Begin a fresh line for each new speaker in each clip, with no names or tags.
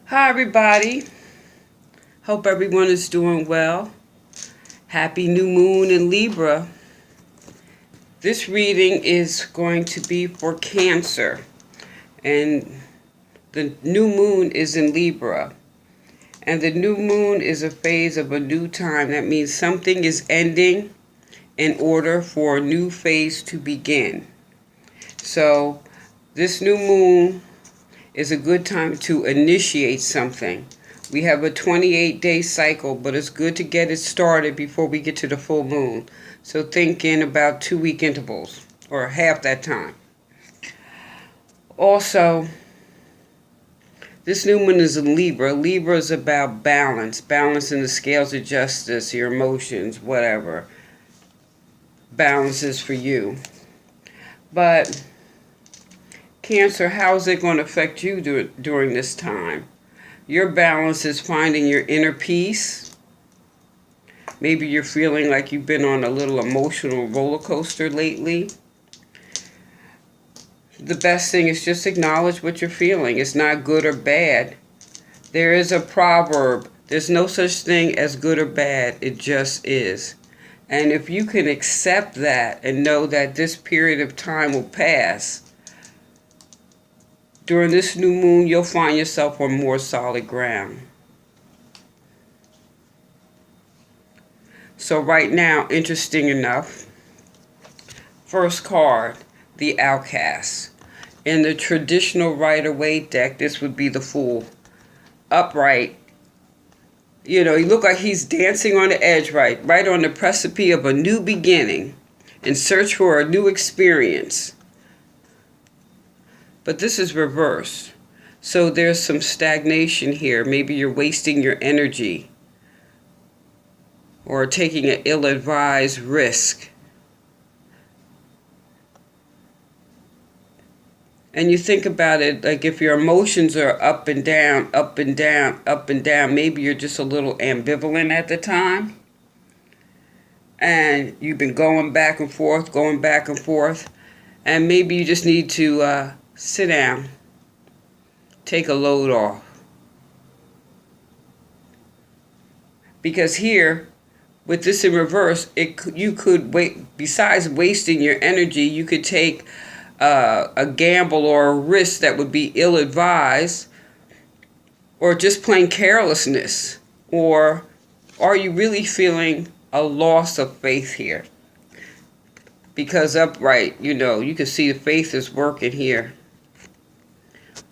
Hi everybody, hope everyone is doing well. Happy new moon in Libra. This reading is going to be for Cancer, and the new moon is in Libra. And the new moon is a phase of a new time. That means something is ending in order for a new phase to begin. So this new moon is a good time to initiate something. We have a 28-day cycle, but it's good to get it started before we get to the full moon. So think in about 2-week intervals, or half that time. Also, this new moon is in Libra. Libra is about balance. Balance in the scales of justice, your emotions, whatever. Balance is for you. But Cancer, how is it going to affect you during this time? Your balance is finding your inner peace. Maybe you're feeling like you've been on a little emotional roller coaster lately. The best thing is just acknowledge what you're feeling. It's not good or bad. There is a proverb. There's no such thing as good or bad. It just is. And if you can accept that and know that this period of time will pass, during this new moon, you'll find yourself on more solid ground. So right now, interesting enough, first card, the Outcast. In the traditional Rider-Waite deck, this would be the Fool. Upright. You know, he look like he's dancing on the edge, right on the precipice of a new beginning, in search for a new experience. But this is reversed. So there's some stagnation here. Maybe you're wasting your energy or taking an ill-advised risk. And you think about it, like if your emotions are up and down, up and down, up and down, maybe you're just a little ambivalent at the time. And you've been going back and forth, and maybe you just need to sit down, take a load off. Because here, with this in reverse, you could besides wasting your energy, you could take a gamble or a risk that would be ill-advised, or just plain carelessness. Or are you really feeling a loss of faith here? Because upright, you know, you can see the faith is working here.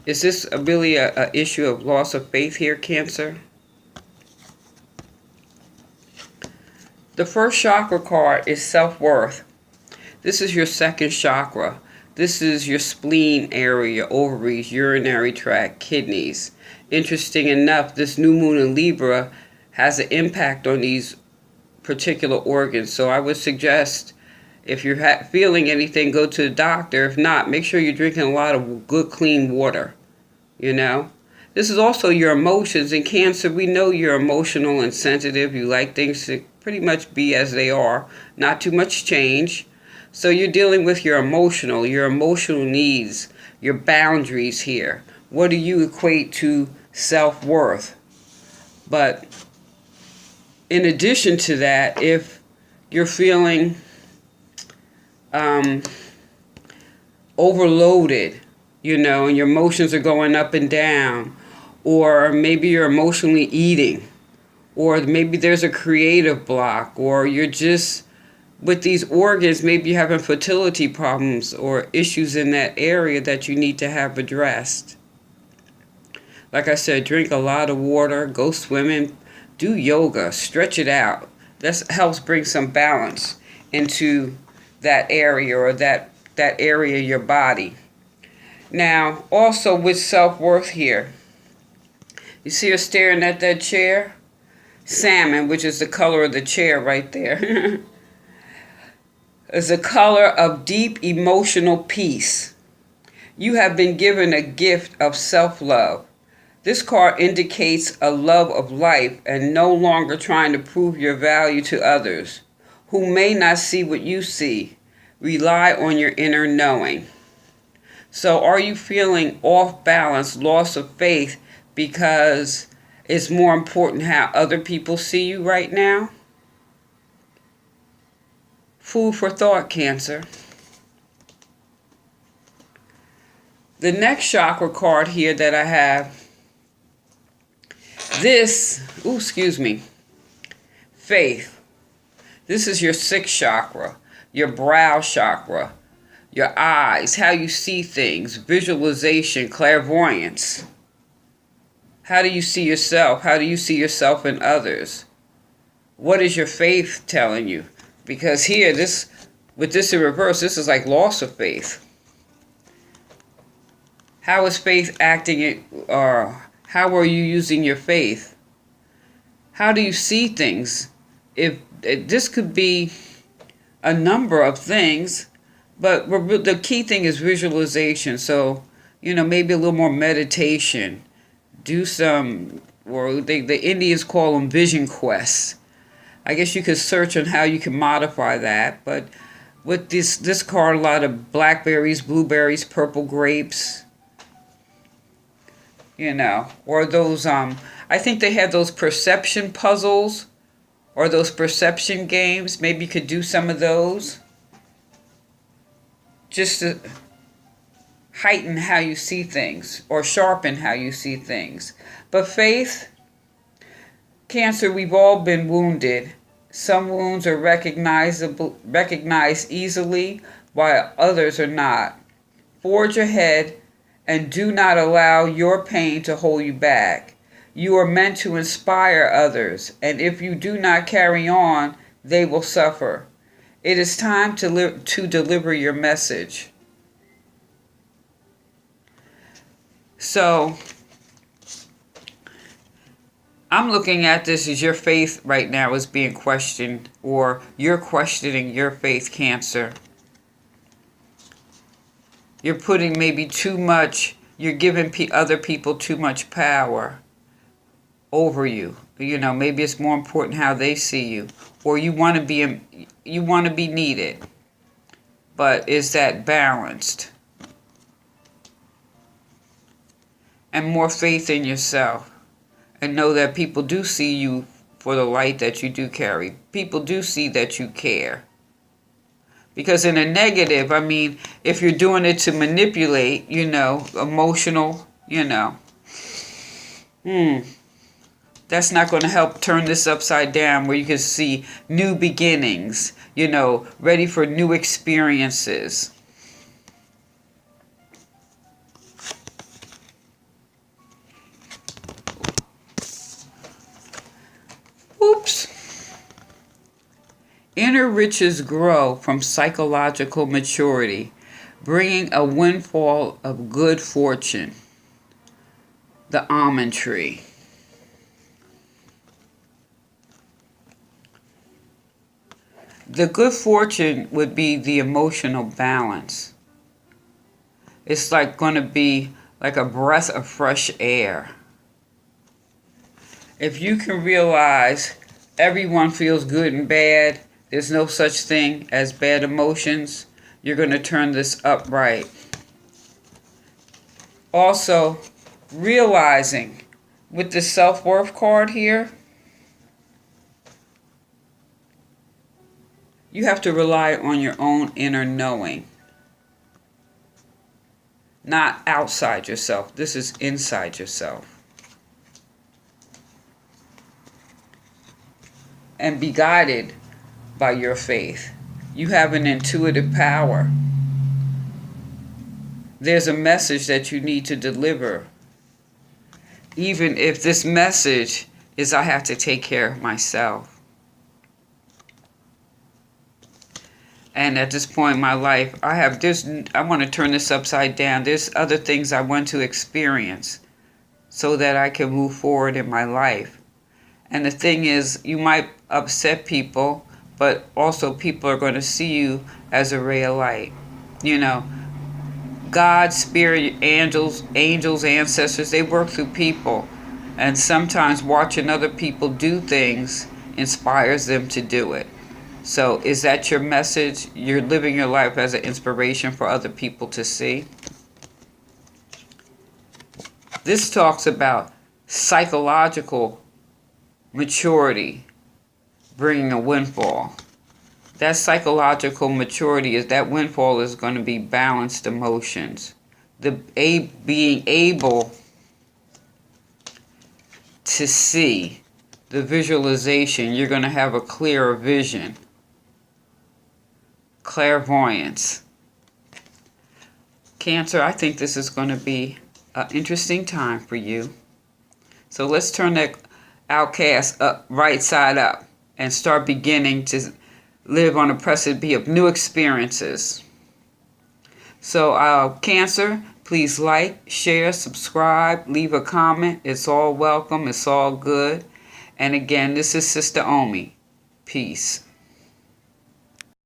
Is this really a issue of loss of faith here, Cancer? The first chakra card is self-worth. This is your second chakra. This is your spleen area, your ovaries, urinary tract, kidneys. Interesting enough, this new moon in Libra has an impact on these particular organs. So I would suggest, if you're feeling anything, go to the doctor. If not, make sure you're drinking a lot of good, clean water. You know? This is also your emotions. In Cancer, we know you're emotional and sensitive. You like things to pretty much be as they are. Not too much change. So you're dealing with your emotional needs, your boundaries here. What do you equate to self-worth? But in addition to that, if you're feeling overloaded, you know, and your emotions are going up and down, or maybe you're emotionally eating, or maybe there's a creative block, or you're just, with these organs, maybe you're having fertility problems or issues in that area that you need to have addressed. Like I said, drink a lot of water, go swimming, do yoga, stretch it out. That helps bring some balance into that area, or that area of your body. Now, also with self-worth here, you see her staring at that chair? Salmon, which is the color of the chair right there, is a color of deep emotional peace. You have been given a gift of self-love. This card indicates a love of life and no longer trying to prove your value to others who may not see what you see. Rely on your inner knowing. So are you feeling off balance, loss of faith because it's more important how other people see you right now. Food for thought, Cancer. The next chakra card here that I have, faith. This is your sixth chakra, your brow chakra, your eyes, how you see things, visualization, clairvoyance. How do you see yourself? How do you see yourself in others? What is your faith telling you? Because here, with this in reverse, this is like loss of faith. How is faith acting, or how are you using your faith? How do you see things? If this could be a number of things, but the key thing is visualization. So, maybe a little more meditation. Do some, or the Indians call them vision quests. I guess you could search on how you can modify that. But with this card, a lot of blackberries, blueberries, purple grapes. Or those, I think they have those perception puzzles or those perception games. Maybe you could do some of those just to heighten how you see things or sharpen how you see things. But faith, Cancer, we've all been wounded. Some wounds are recognized easily, while others are not. Forge ahead and do not allow your pain to hold you back. You are meant to inspire others, and if you do not carry on, they will suffer. It is time to deliver your message. So, I'm looking at this as your faith right now is being questioned, or you're questioning your faith, Cancer. You're putting maybe too much, you're giving other people too much power over you. Maybe it's more important how they see you, or you want to be needed. But is that balanced? And more faith in yourself, and know that people do see you for the light that you do carry. People do see that you care. Because in a negative, if you're doing it to manipulate, emotional, that's not going to help turn this upside down where you can see new beginnings, ready for new experiences. Oops. Inner riches grow from psychological maturity, bringing a windfall of good fortune. The almond tree. The good fortune would be the emotional balance. It's going to be like a breath of fresh air. If you can realize everyone feels good and bad, there's no such thing as bad emotions, you're going to turn this upright. Also, realizing with the self-worth card here, you have to rely on your own inner knowing. Not outside yourself. This is inside yourself. And be guided by your faith. You have an intuitive power. There's a message that you need to deliver. Even if this message is I have to take care of myself. And at this point in my life, I want to turn this upside down. There's other things I want to experience so that I can move forward in my life. And the thing is, you might upset people, but also people are going to see you as a ray of light. God, spirit, angels, ancestors, they work through people. And sometimes watching other people do things inspires them to do it. So is that your message? You're living your life as an inspiration for other people to see? This talks about psychological maturity bringing a windfall. That psychological maturity is that windfall is going to be balanced emotions. Being able to see the visualization, you're going to have a clearer vision. Clairvoyance. Cancer, I think this is going to be an interesting time for you. So let's turn that outcast up, right side up, and start beginning to live on a precipice of new experiences. So Cancer, please like, share, subscribe, leave a comment. It's all welcome. It's all good. And again, this is Sister Omi. Peace.